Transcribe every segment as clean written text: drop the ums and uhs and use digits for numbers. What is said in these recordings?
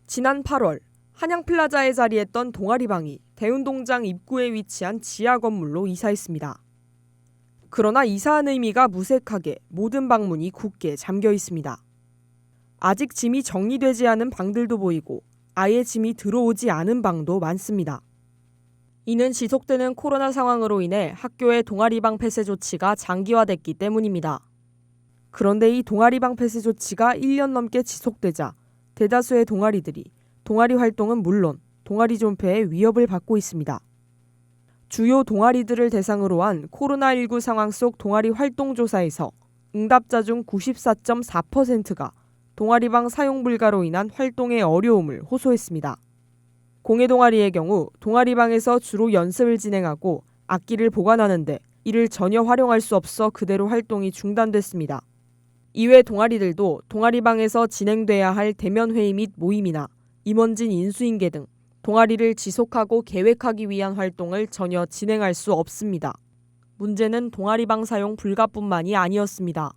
지난 8월 한양플라자에 자리했던 동아리방이 대운동장 입구에 위치한 지하 건물로 이사했습니다. 그러나 이사한 의미가 무색하게 모든 방문이 굳게 잠겨 있습니다. 아직 짐이 정리되지 않은 방들도 보이고 아예 짐이 들어오지 않은 방도 많습니다. 이는 지속되는 코로나 상황으로 인해 학교의 동아리방 폐쇄 조치가 장기화됐기 때문입니다. 그런데 이 동아리방 폐쇄 조치가 1년 넘게 지속되자 대다수의 동아리들이 동아리 활동은 물론 동아리 존폐의 위협을 받고 있습니다. 주요 동아리들을 대상으로 한 코로나19 상황 속 동아리 활동 조사에서 응답자 중 94.4%가 동아리방 사용 불가로 인한 활동의 어려움을 호소했습니다. 공예 동아리의 경우 동아리방에서 주로 연습을 진행하고 악기를 보관하는데 이를 전혀 활용할 수 없어 그대로 활동이 중단됐습니다. 이외 동아리들도 동아리방에서 진행돼야 할 대면 회의 및 모임이나 임원진 인수인계 등 동아리를 지속하고 계획하기 위한 활동을 전혀 진행할 수 없습니다. 문제는 동아리방 사용 불가뿐만이 아니었습니다.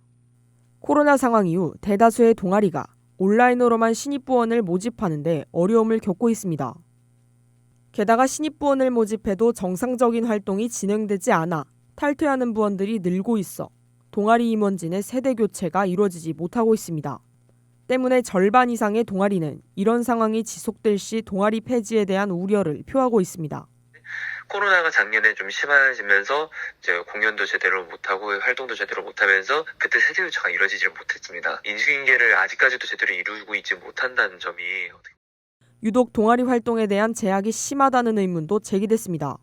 코로나 상황 이후 대다수의 동아리가 온라인으로만 신입부원을 모집하는데 어려움을 겪고 있습니다. 게다가 신입부원을 모집해도 정상적인 활동이 진행되지 않아 탈퇴하는 부원들이 늘고 있어 동아리 임원진의 세대 교체가 이루어지지 못하고 있습니다. 때문에 절반 이상의 동아리는 이런 상황이 지속될 시 동아리 폐지에 대한 우려를 표하고 있습니다. 코로나가 작년에 좀 심해지면서 이제 공연도 제대로 못하고 활동도 제대로 못하면서 그때 세대 교체가 이루어지지 못했습니다. 인수인계를 아직까지도 제대로 이루고 있지 못한다는 점이 유독 동아리 활동에 대한 제약이 심하다는 의문도 제기됐습니다.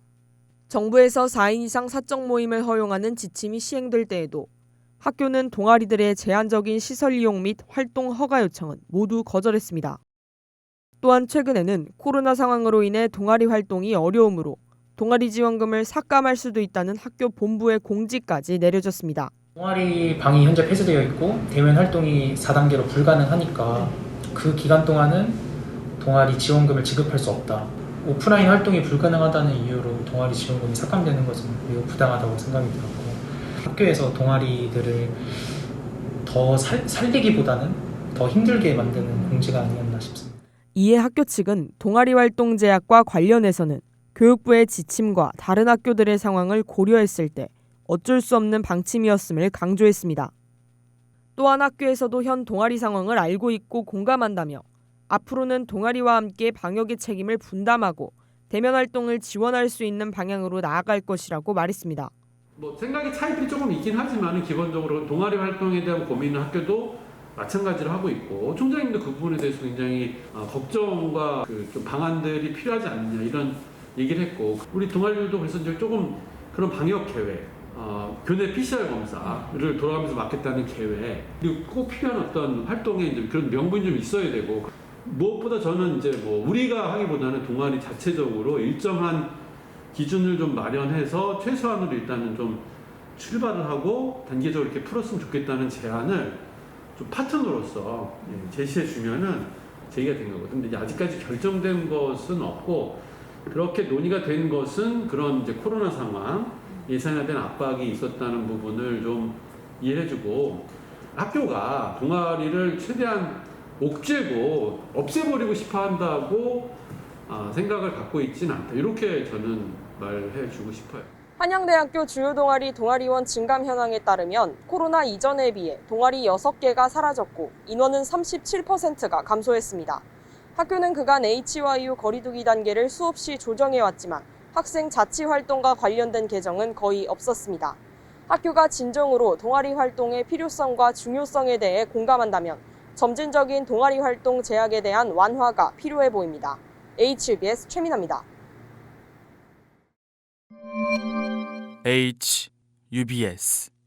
정부에서 4인 이상 사적 모임을 허용하는 지침이 시행될 때에도 학교는 동아리들의 제한적인 시설 이용 및 활동 허가 요청은 모두 거절했습니다. 또한 최근에는 코로나 상황으로 인해 동아리 활동이 어려우므로 동아리 지원금을 삭감할 수도 있다는 학교 본부의 공지까지 내려졌습니다. 동아리 방이 현재 폐쇄되어 있고 대면 활동이 4단계로 불가능하니까 그 기간 동안은 동아리 지원금을 지급할 수 없다. 오프라인 활동이 불가능하다는 이유로 동아리 지원금이 삭감되는 것은 매우 부당하다고 생각이 들었고 학교에서 동아리들을 더 살리기보다는 더 힘들게 만드는 공지가 아니었나 싶습니다. 이에 학교 측은 동아리 활동 제약과 관련해서는 교육부의 지침과 다른 학교들의 상황을 고려했을 때 어쩔 수 없는 방침이었음을 강조했습니다. 또한 학교에서도 현 동아리 상황을 알고 있고 공감한다며 앞으로는 동아리와 함께 방역의 책임을 분담하고 대면 활동을 지원할 수 있는 방향으로 나아갈 것이라고 말했습니다. 생각의 차이들이 조금 있긴 하지만 기본적으로 동아리 활동에 대한 고민은 학교도 마찬가지로 하고 있고 총장님도 그 부분에 대해서 굉장히 걱정과 좀 방안들이 필요하지 않느냐 이런 얘기를 했고 우리 동아리들도 그래서 이제 조금 그런 방역 계획, 교내 PCR 검사를 돌아가면서 맡겠다는 계획 그리고 꼭 필요한 어떤 활동에 이제 그런 명분이 좀 있어야 되고 무엇보다 저는 이제 우리가 하기보다는 동아리 자체적으로 일정한 기준을 좀 마련해서 최소한으로 일단은 좀 출발을 하고 단계적으로 이렇게 풀었으면 좋겠다는 제안을 좀 파트너로서 제시해 주면은 제기가 된 거거든요. 근데 아직까지 결정된 것은 없고 그렇게 논의가 된 것은 그런 이제 코로나 상황 예상에 대한 압박이 있었다는 부분을 좀 이해해주고 학교가 동아리를 최대한 옥죄고 없애버리고 싶어 한다고 생각을 갖고 있지는 않다. 이렇게 저는 말해주고 싶어요. 한양대학교 주요 동아리 동아리원 증감 현황에 따르면 코로나 이전에 비해 동아리 6개가 사라졌고 인원은 37%가 감소했습니다. 학교는 그간 H와 U 거리두기 단계를 수없이 조정해왔지만 학생 자치 활동과 관련된 개정은 거의 없었습니다. 학교가 진정으로 동아리 활동의 필요성과 중요성에 대해 공감한다면 점진적인 동아리 활동 제약에 대한 완화가 필요해 보입니다. HBS 최민아입니다. HUBS